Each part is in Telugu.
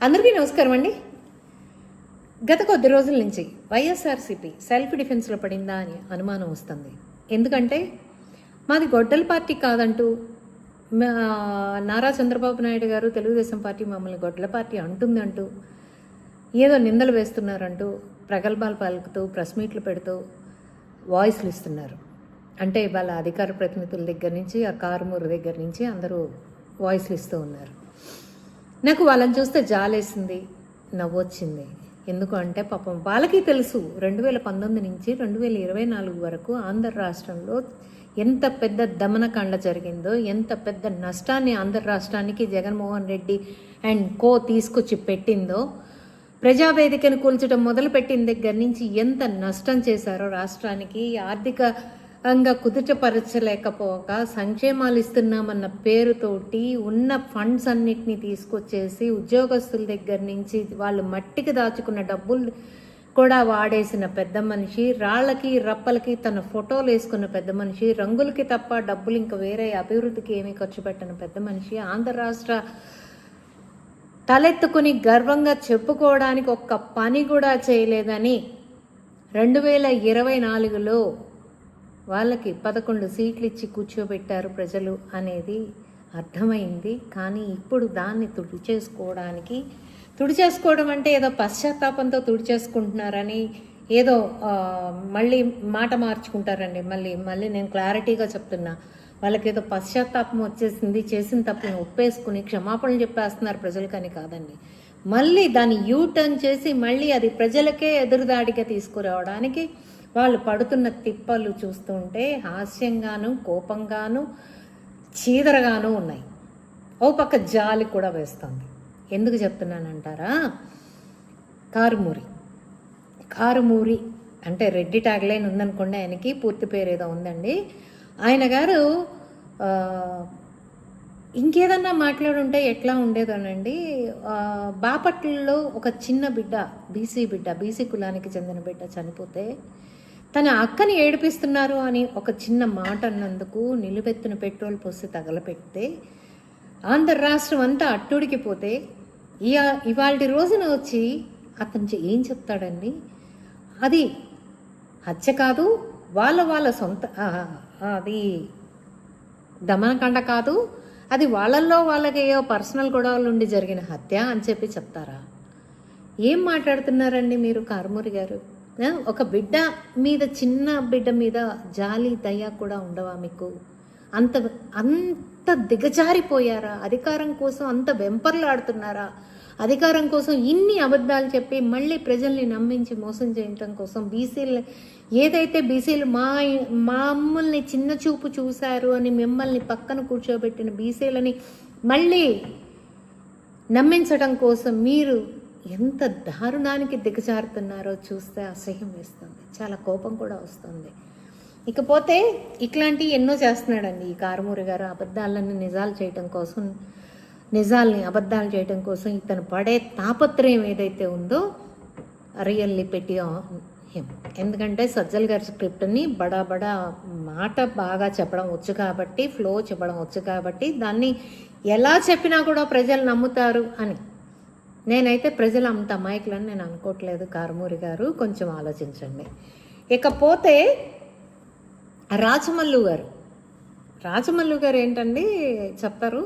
అందరికీ నమస్కారం అండి. గత కొద్ది రోజుల నుంచి వైఎస్ఆర్సీపీ సెల్ఫ్ డిఫెన్స్లో పడిందా అని అనుమానం వస్తుంది. ఎందుకంటే మాది గొడ్డల పార్టీ కాదంటూ నారా చంద్రబాబు నాయుడు గారు తెలుగుదేశం పార్టీ మమ్మల్ని గొడ్డల పార్టీ అంటుందంటూ ఏదో నిందలు వేస్తున్నారంటూ ప్రగల్భాలు పలుకుతూ ప్రెస్ మీట్లు పెడుతూ వాయిస్లు ఇస్తున్నారు. అంటే వాళ్ళ అధికార ప్రతినిధుల దగ్గర నుంచి ఆ కారుమూరు దగ్గర నుంచి అందరూ వాయిస్లు ఇస్తూ ఉన్నారు. నాకు వాళ్ళని చూస్తే జాలేసింది, నవ్వొచ్చింది. ఎందుకు అంటే పాపం వాళ్ళకి తెలుసు 2019 నుంచి 2024 వరకు ఆంధ్ర రాష్ట్రంలో ఎంత పెద్ద దమనకాండ జరిగిందో, ఎంత పెద్ద నష్టాన్ని ఆంధ్ర రాష్ట్రానికి జగన్మోహన్ రెడ్డి అండ్ కో తీసుకొచ్చి పెట్టిందో, ప్రజావేదికను కూల్చడం మొదలుపెట్టిన దగ్గర నుంచి ఎంత నష్టం చేశారో రాష్ట్రానికి, ఆర్థికంగా కుదుటపరచలేకపోక సంక్షేమాలు ఇస్తున్నామన్న పేరుతోటి ఉన్న ఫండ్స్ అన్నిటినీ తీసుకొచ్చేసి ఉద్యోగస్తుల దగ్గర నుంచి వాళ్ళు మట్టికి దాచుకున్న డబ్బులు కూడా వాడేసిన పెద్ద మనిషి, రాళ్ళకి రప్పలకి తన ఫోటోలు వేసుకున్న పెద్ద మనిషి, రంగులకి తప్ప డబ్బులు ఇంకా వేరే అభివృద్ధికి ఏమీ ఖర్చు పెట్టిన పెద్ద మనిషి, ఆంధ్ర రాష్ట్ర తలెత్తుకుని గర్వంగా చెప్పుకోవడానికి ఒక్క పని కూడా చేయలేదని 2024లో వాళ్ళకి 11 సీట్లు ఇచ్చి కూర్చోబెట్టారు ప్రజలు అనేది అర్థమైంది. కానీ ఇప్పుడు దాన్ని తుడిచేసుకోవడం అంటే ఏదో పశ్చాత్తాపంతో తుడిచేసుకుంటున్నారని, ఏదో మళ్ళీ మాట మార్చుకుంటారండి. మళ్ళీ నేను క్లారిటీగా చెప్తున్నా, వాళ్ళకి ఏదో పశ్చాత్తాపం వచ్చేసింది, చేసిన తప్పుని ఒప్పేసుకుని క్షమాపణలు చెప్పేస్తున్నారు ప్రజలకని కాదండి. మళ్ళీ దాన్ని యూటర్న్ చేసి మళ్ళీ అది ప్రజలకే ఎదురుదాడిగా తీసుకురావడానికి వాళ్ళు పడుతున్న తిప్పలు చూస్తుంటే హాస్యంగాను, కోపంగాను, చీదరగాను ఉన్నాయి. ఓ పక్క జాలి కూడా వేస్తుంది. ఎందుకు చెప్తున్నానంటారా? కారుమూరి అంటే రెడ్డి ట్యాగ్లైన్ ఉందనుకోండి, ఆయనకి పూర్తి పేరు ఏదో ఉందండి. ఆయన గారు ఇంకేదన్నా మాట్లాడుంటే ఎట్లా ఉండేదోనండి. బాపట్లలో ఒక చిన్న బిడ్డ, బీసీ కులానికి చెందిన బిడ్డ చనిపోతే తన అక్కని ఏడిపిస్తున్నారు అని ఒక చిన్న మాట అన్నందుకు నిలువెత్తున పెట్రోల్ పోసి తగలపెడితే ఆంధ్ర రాష్ట్రం అంతా అట్టుడికిపోతే ఇవాళ రోజున వచ్చి అతను ఏం చెప్తాడండి? అది హత్య కాదు, వాళ్ళ సొంత, అది దమనకాండ కాదు, అది వాళ్ళకి ఏవో పర్సనల్ గొడవలు ఉండి జరిగిన హత్య అని చెప్పి చెప్తారా? ఏం మాట్లాడుతున్నారండి మీరు కారుమూరి గారు? ఒక బిడ్డ మీద, చిన్న బిడ్డ మీద జాలి దయ కూడా ఉండవా మీకు? అంత దిగజారిపోయారా? అధికారం కోసం అంత వెంపర్లాడుతున్నారా? అధికారం కోసం ఇన్ని అబద్ధాలు చెప్పి మళ్ళీ ప్రజల్ని నమ్మించి మోసం చేయటం కోసం బీసీలు మమ్మల్ని చిన్న చూపు చూశారు అని మిమ్మల్ని పక్కన కూర్చోబెట్టిన బీసీలని మళ్ళీ నమ్మించడం కోసం మీరు ఎంత దారుణానికి దిగజారుతున్నారో చూస్తే అసహ్యం వేస్తుంది, చాలా కోపం కూడా వస్తుంది. ఇకపోతే ఇట్లాంటివి ఎన్నో చేస్తున్నాడండి ఈ కారుమూరి గారు. నిజాల్ని అబద్ధాలు చేయడం కోసం ఇతను పడే తాపత్రయం ఏదైతే ఉందో రియల్లీ పెట్టి హిమ్. ఎందుకంటే సజ్జల్ గారి స్క్రిప్ట్ని బడా మాట బాగా చెప్పడం వచ్చు కాబట్టి, ఫ్లో చెప్పడం వచ్చు కాబట్టి దాన్ని ఎలా చెప్పినా కూడా ప్రజలు నమ్ముతారు అని. నేనైతే ప్రజలు అంత అమాయకులని నేను అనుకోవట్లేదు. కారుమూరి గారు కొంచెం ఆలోచించండి. ఇకపోతే రాజమల్లు గారు ఏంటండి చెప్తారు?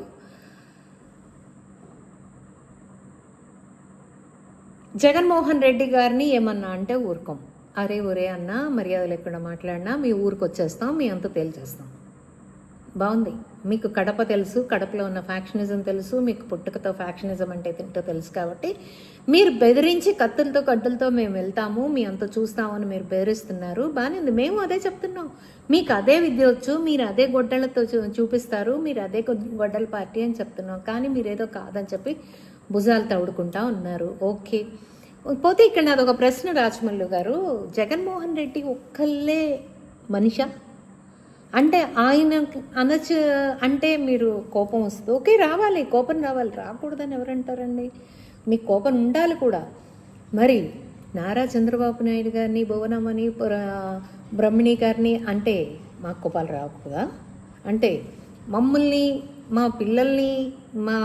జగన్మోహన్ రెడ్డి గారిని ఏమన్నా అంటే ఊరుకోం. ఒరే అన్న, మర్యాదలు ఎక్కడ మాట్లాడినా మీ ఊరికి వచ్చేస్తాం, మీ అంతా తేల్చేస్తాం. బాగుంది. మీకు కడప తెలుసు, కడపలో ఉన్న ఫ్యాక్షనిజం తెలుసు, మీకు పుట్టుకతో ఫ్యాక్షనిజం అంటే తింటో తెలుసు కాబట్టి మీరు బెదిరించి కత్తులతో గడ్డలతో మేము వెళ్తాము, మీ అంత చూస్తామని మీరు బెదిరిస్తున్నారు. బాగానే, మేము అదే చెప్తున్నాం. మీకు అదే విద్య వచ్చు, మీరు అదే గొడ్డలతో చూపిస్తారు, మీరు అదే గొడ్డల పార్టీ అని చెప్తున్నాం. కానీ మీరేదో కాదని చెప్పి భుజాలు తవుడుకుంటా ఉన్నారు. ఓకే. పోతే ఇక్కడ నాది ఒక ప్రశ్న రాజమల్లు గారు, జగన్మోహన్ రెడ్డి ఒక్కళ్ళే మనిషా? అంటే ఆయన అనొచ్చు అంటే మీరు కోపం వస్తుంది. ఓకే, కోపం రావాలి, రాకూడదని ఎవరంటారండి? మీకు కోపం ఉండాలి కూడా. మరి నారా చంద్రబాబు నాయుడు గారిని, భువనమని, బ్రహ్మిణి గారిని అంటే మాకు కోపాలు రాకూడదా? అంటే మమ్మల్ని, మా పిల్లల్ని, మా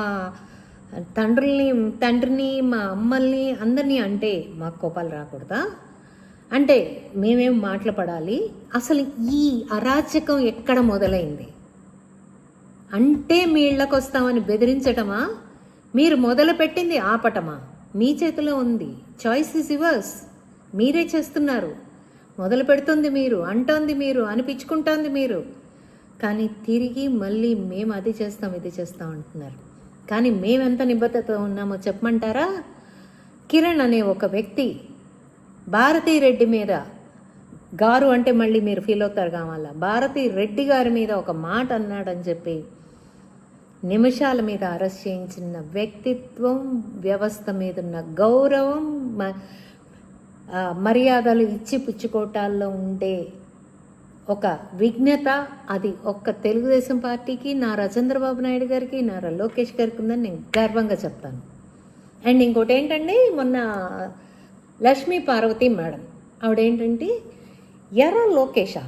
తండ్రిని మా అమ్మల్ని అందరినీ అంటే మాకు కోపాలు రాకూడదా? అంటే మేమేం మాటలు పడాలి? అసలు ఈ అరాచకం ఎక్కడ మొదలైంది? అంటే మీ ఇళ్ళకు వస్తామని బెదిరించటమా? మీరు మొదలు పెట్టింది ఆపటమా? మీ చేతిలో ఉంది. Choice is yours. మీరే చేస్తున్నారు. మొదలు పెడుతుంది మీరు, అంటోంది మీరు, అనిపించుకుంటోంది మీరు. కానీ తిరిగి మళ్ళీ మేము అది చేస్తాం ఇది చేస్తాం అంటున్నారు. కానీ మేమెంత నిబద్ధతతో ఉన్నామో చెప్పమంటారా? కిరణ్ అనే ఒక వ్యక్తి భారతీ రెడ్డి మీద, గారు అంటే మళ్ళీ మీరు ఫీల్ అవుతారు కావాలా, భారతీ రెడ్డి గారి మీద ఒక మాట అన్నాడని చెప్పి నిమిషాల మీద అరెస్ట్ చేయించిన వ్యక్తిత్వం, వ్యవస్థ మీద ఉన్న గౌరవం, మర్యాదలు ఇచ్చి పుచ్చుకోటాల్లో ఉండే ఒక విఘ్నత, అది ఒక్క తెలుగుదేశం పార్టీకి, నారా చంద్రబాబు నాయుడు గారికి, నారా లోకేష్ గారికి ఉందని నేను గర్వంగా చెప్తాను. అండ్ ఇంకోటి ఏంటండి, మొన్న లక్ష్మీ పార్వతి మేడం ఆవిడేంటంటే, ఎరా లోకేషా?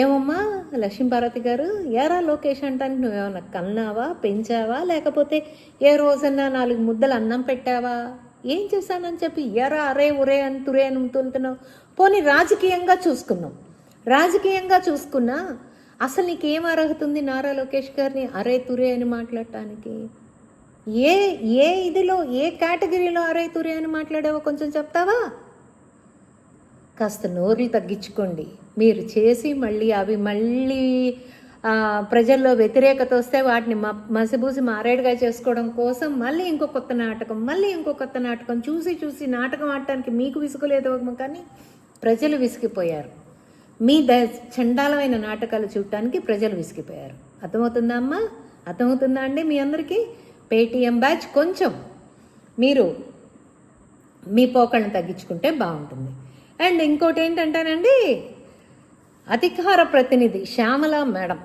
ఏమమ్మా లక్ష్మీ పార్వతి గారు, ఎరా లోకేష్ అంటానికి నువ్వేమన్నా కన్నావా, పెంచావా, లేకపోతే ఏ రోజన్నా 4 ముద్దలు అన్నం పెట్టావా? ఏం చేశానని చెప్పి ఎరా అరే ఉరే అని తురే అని తులుతున్నావు? పోనీ రాజకీయంగా చూసుకున్నా అసలు నీకేం అర్హత ఉంది నారా లోకేష్ గారిని అరే తురే అని మాట్లాడటానికి? ఏ ఇదిలో, ఏ కేటగిరీలో అరే తురే అని మాట్లాడావో కొంచెం చెప్తావా? కాస్త నోరులు తగ్గించుకోండి. మీరు చేసి మళ్ళీ ప్రజల్లో వ్యతిరేకత వస్తే వాటిని మసిబూసి మారేడుగా చేసుకోవడం కోసం మళ్ళీ ఇంకో కొత్త నాటకం చూసి నాటకం ఆడటానికి మీకు విసుగులేదు కానీ ప్రజలు విసిగిపోయారు. మీ చండాలమైన నాటకాలు చూడటానికి ప్రజలు విసిగిపోయారు. అర్థమవుతుందా అమ్మా? అర్థమవుతుందా అండి మీ అందరికీ? పేటీఎం బ్యాచ్ కొంచెం మీరు మీ పోకళ్ళని తగ్గించుకుంటే బాగుంటుంది. అండ్ ఇంకోటి ఏంటంటానండి, అధికార ప్రతినిధి Shyamala madam,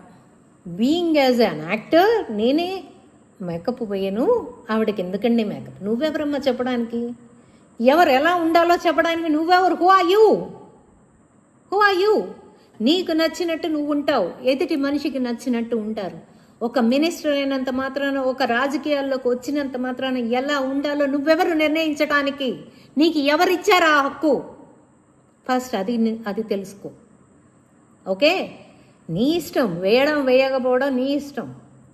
being as an actor, నేనే మేకప్ పోయాను, ఆవిడకి ఎందుకండి మేకప్? నువ్వెవరమ్మా చెప్పడానికి? ఎవరు ఎలా ఉండాలో చెప్పడానికి నువ్వెవరు? Who are you? నీకు నచ్చినట్టు నువ్వు ఉంటావు, ఎదుటి మనిషికి నచ్చినట్టు ఉంటారు. ఒక మినిస్టర్ అయినంత మాత్రాన, ఒక రాజకీయాల్లోకి వచ్చినంత మాత్రాన ఎలా ఉండాలో నువ్వెవరు నిర్ణయించడానికి? నీకు ఎవరిచ్చారా ఆ హక్కు? ఫస్ట్ అది తెలుసుకో. ఓకే, నీ ఇష్టం, వేయడం వేయకపోవడం నీ ఇష్టం.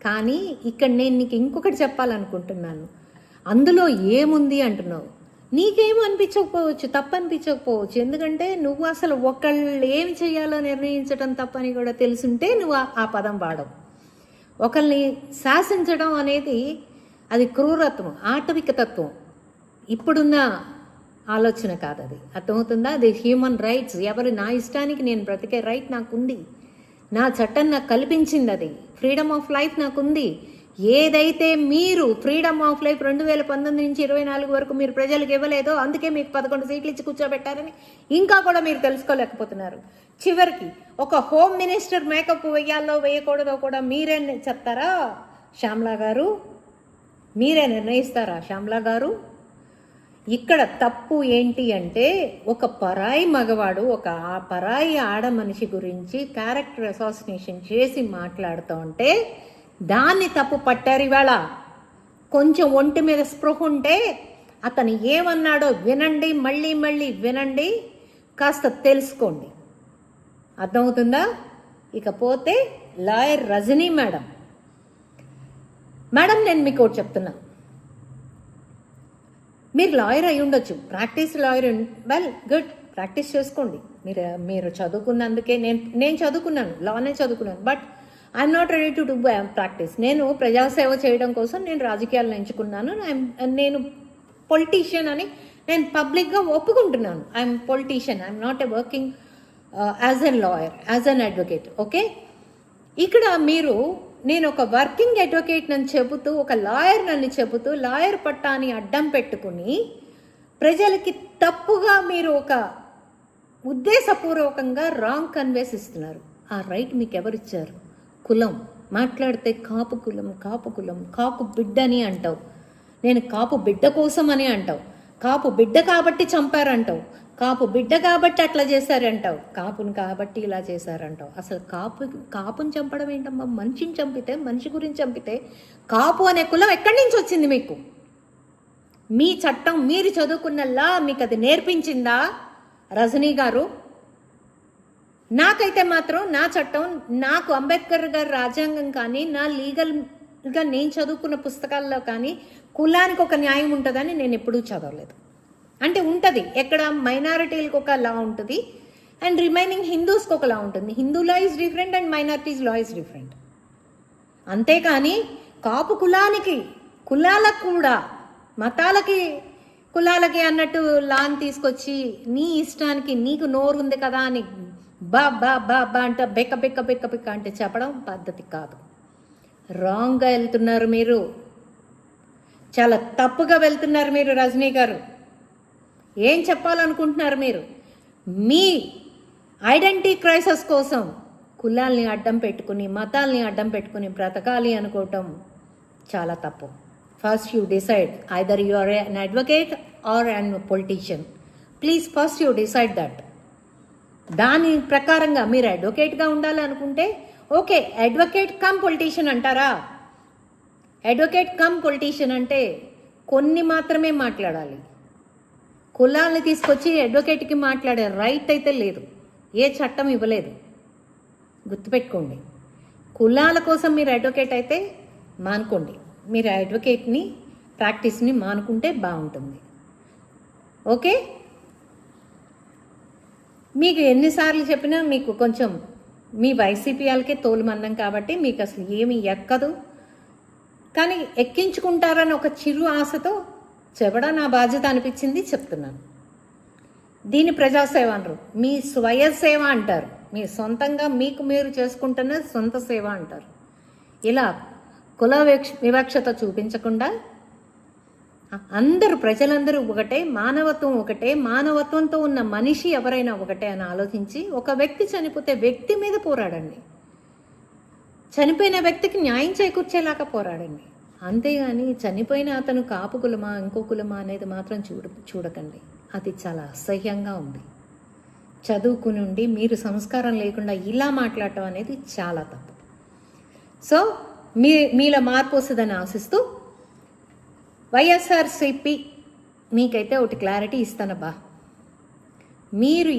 కానీ ఇక్కడ నేను నీకు ఇంకొకటి చెప్పాలనుకుంటున్నాను. అందులో ఏముంది అంటున్నావు? నీకేమో అనిపించకపోవచ్చు, తప్పు అనిపించకపోవచ్చు. ఎందుకంటే నువ్వు అసలు ఒకళ్ళు ఏమి చేయాలో నిర్ణయించడం తప్పని కూడా తెలుసుంటే నువ్వు ఆ పదం వాడవు. ఒకళ్ళని శాసించడం అనేది అది క్రూరత్వం, ఆటవిక తత్వం, ఇప్పుడున్న ఆలోచన కాదు అది. అర్థమవుతుందా? అది హ్యూమన్ రైట్స్. నా ఇష్టానికి నేను బ్రతికే రైట్ నాకుంది. నా చట్టం నాకు కల్పించింది. అది ఫ్రీడమ్ ఆఫ్ లైఫ్ నాకుంది. ఏదైతే మీరు ఫ్రీడమ్ ఆఫ్ లైఫ్ 2019 నుంచి 24 వరకు మీరు ప్రజలకు ఇవ్వలేదో, అందుకే మీకు 11 సీట్లు ఇచ్చి కూర్చోబెట్టారని ఇంకా కూడా మీరు తెలుసుకోలేకపోతున్నారు. చివరికి ఒక హోమ్ మినిస్టర్ మేకప్ వేయాలో వేయకూడదో కూడా మీరే చెప్తారా శ్యామలా గారు? మీరే నిర్ణయిస్తారా శ్యామలా గారు? ఇక్కడ తప్పు ఏంటి అంటే, ఒక పరాయి మగవాడు ఒక పరాయి ఆడ మనిషి గురించి క్యారెక్టర్ అసాసినేషన్ చేసి మాట్లాడుతూ ఉంటే దాన్ని తప్పు పట్టారు. ఇవాళ కొంచెం ఒంటి మీద స్పృహ ఉంటే అతను ఏమన్నాడో వినండి, మళ్ళీ వినండి, కాస్త తెలుసుకోండి. అర్థమవుతుందా? ఇకపోతే లాయర్ రజనీ మేడం, నేను మీకు ఒకటి చెప్తున్నా. మీరు లాయర్ అయి ఉండొచ్చు, practice lawyer, well good, practice చేసుకోండి. మీరు చదువుకున్నందుకే, నేను చదువుకున్నాను, లానే చదువుకున్నాను, but I'm not ready to do practice. నేను ప్రజాసేవ చేయడం కోసం నేను రాజకీయాలను ఎంచుకున్నాను. నేను పొలిటీషియన్ అని నేను పబ్లిక్గా ఒప్పుకుంటున్నాను. I'm politician, I'm not a working as an lawyer, as an advocate. Okay, ఇక్కడ నేను ఒక వర్కింగ్ అడ్వకేట్ నన్ను చెబుతూ, ఒక లాయర్ నన్ను చెబుతూ, లాయర్ పట్టాని అడ్డం పెట్టుకుని ప్రజలకి తప్పుగా మీరు ఒక ఉద్దేశపూర్వకంగా రాంగ్ కన్వేస్ ఇస్తున్నారు. ఆ రైట్ మీకు ఎవరిచ్చారు? కులం మాట్లాడితే కాపు కులం, కాపు బిడ్డ అని అంటావు. నేను కాపు బిడ్డ కోసం అని అంటావు. కాపు బిడ్డ కాబట్టి చంపారంటావు. కాపు బిడ్డ కాబట్టి అట్లా చేశారంటావు, కాపుని కాబట్టి ఇలా చేశారంటావు. అసలు కాపుని చంపడం ఏంటమ్మా? మనిషిని చంపితే, మనిషి గురించి చంపితే కాపు అనే కులం ఎక్కడి నుంచి వచ్చింది మీకు? మీ చట్టం, మీరు చదువుకున్నలా మీకు అది నేర్పించిందా రజనీ గారు? నాకైతే మాత్రం నా చట్టం, నాకు అంబేద్కర్ గారి రాజ్యాంగం కానీ, నా లీగల్గా నేను చదువుకున్న పుస్తకాల్లో కానీ కులానికి ఒక న్యాయం ఉంటుందని నేను ఎప్పుడూ చదవలేదు. అంటే ఉంటుంది, ఎక్కడ మైనారిటీలకు ఒక లా ఉంటుంది అండ్ రిమైనింగ్ హిందూస్కి ఒక లా ఉంటుంది. Hindu law is different and minorities law is different. అంతేకాని కాపు కులాలకు కూడా కులాలకి అన్నట్టు లాని తీసుకొచ్చి నీ ఇష్టానికి, నీకు నోరు ఉంది కదా అని బా బా బా బా అంటే బెక్క అంటే చెప్పడం పద్ధతి కాదు. రాంగ్గా వెళ్తున్నారు మీరు, చాలా తప్పుగా వెళ్తున్నారు మీరు రజనీ గారు. ఏం చెప్పాలనుకుంటున్నారు మీరు? మీ ఐడెంటిటీ క్రైసిస్ కోసం కులాల్ని అడ్డం పెట్టుకుని, మతాల్ని అడ్డం పెట్టుకుని బ్రతకాలి అనుకోవటం చాలా తప్పు. First you decide, either you are an advocate or an politician. Please first you decide that. దాని ప్రకారంగా మీరు అడ్వకేట్గా ఉండాలి అనుకుంటే ఓకే, అడ్వకేట్ కమ్ పొలిటీషియన్ అంటారా? అడ్వకేట్ కమ్ పొలిటీషియన్ అంటే కొన్ని మాత్రమే మాట్లాడాలి. కులాలని తీసుకొచ్చి అడ్వకేట్కి మాట్లాడే రైట్ అయితే లేదు, ఏ చట్టం ఇవ్వలేదు. గుర్తుపెట్టుకోండి. కులాల కోసం మీరు అడ్వకేట్ అయితే మానుకోండి. మీరు అడ్వకేట్ని ప్రాక్టీస్ని మానుకుంటే బాగుంటుంది. ఓకే, మీకు ఎన్నిసార్లు చెప్పినా మీకు కొంచెం మీ వైసీపీ వాళ్ళకే తోలుమన్నాం కాబట్టి మీకు అసలు ఏమీ ఎక్కదు. కానీ ఎక్కించుకుంటారని ఒక చిరు ఆశతో చెప్పడం నా బాధ్యత అనిపించింది, చెప్తున్నాను. దీన్ని ప్రజాసేవ అనరు, మీ స్వయ సేవ అంటారు. మీ సొంతంగా మీకు మీరు చేసుకుంటున్న సొంత సేవ అంటారు. ఇలా కుల వివక్షత చూపించకుండా ప్రజలందరూ ఒకటే, మానవత్వం ఒకటే, మానవత్వంతో ఉన్న మనిషి ఎవరైనా ఒకటే అని ఆలోచించి ఒక వ్యక్తి చనిపోతే వ్యక్తి మీద పోరాడండి. చనిపోయిన వ్యక్తికి న్యాయం చేకూర్చేలాగా పోరాడండి. అంతేగాని చనిపోయిన అతను కాపు కులమా ఇంకో కులమా అనేది మాత్రం చూడకండి. అది చాలా అసహ్యంగా ఉంది. చదువుకుని ఉండి మీరు సంస్కారం లేకుండా ఇలా మాట్లాడటం అనేది చాలా తప్పు. సో మీలో మార్పు వస్తుందని ఆశిస్తూ వైఎస్ఆర్సీపీ మీకైతే ఒకటి క్లారిటీ ఇస్తానబ్బా. మీరు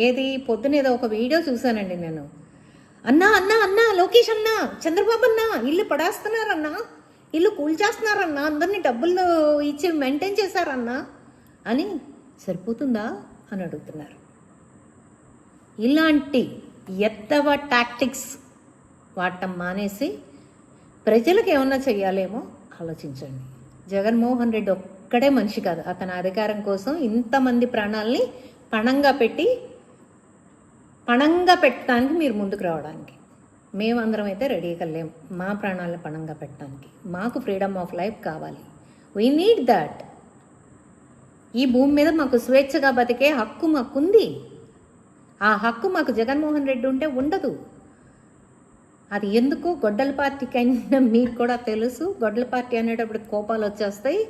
ఏది పొద్దునేదో ఒక వీడియో చూశానండి నేను. అన్నా లోకేష్ అన్నా, చంద్రబాబు అన్నా ఇల్లు పడేస్తున్నారన్నా, ఇల్లు కూల్చేస్తున్నారన్నా, అందరినీ డబ్బులు ఇచ్చి మెయింటైన్ చేశారన్నా అని సరిపోతుందా అని అడుగుతున్నారు. ఇలాంటి ఎత్తవ టాక్టిక్స్ వాడటం మానేసి ప్రజలకు ఏమన్నా చెయ్యాలేమో ఆలోచించండి. జగన్మోహన్ రెడ్డి ఒక్కడే మనిషి కాదు, అతని అధికారం కోసం ఇంతమంది ప్రాణాలని పణంగా పెట్టడానికి మీరు ముందుకు రావడానికి మేమందరం అయితే రెడీగా లేం. మా ప్రాణాలను పణంగా పెట్టడానికి మాకు ఫ్రీడమ్ ఆఫ్ లైఫ్ కావాలి. We need that. ఈ భూమి మీద మాకు స్వేచ్ఛగా బతికే హక్కు మాకుంది. ఆ హక్కు మాకు జగన్మోహన్ రెడ్డి ఉంటే ఉండదు. అది ఎందుకు గొడ్డల పార్టీకి అయినా మీకు కూడా తెలుసు. గొడ్డల పార్టీ అనేటప్పుడు కోపాలు వచ్చేస్తాయి.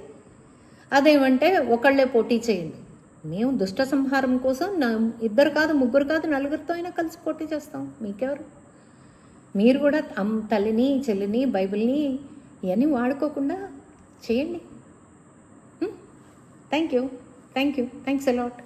అదేమంటే ఒకళ్ళే పోటీ చేయండి. మేము దుష్ట సంహారం కోసం ఇద్దరు కాదు, ముగ్గురు కాదు, నలుగురితో అయినా కలిసి పోటీ చేస్తాం. మీకెవరు? మీరు కూడా తల్లిని, చెల్లిని, బైబిల్ని ఇవన్నీ వాడుకోకుండా చేయండి. Thank you. Thanks a lot.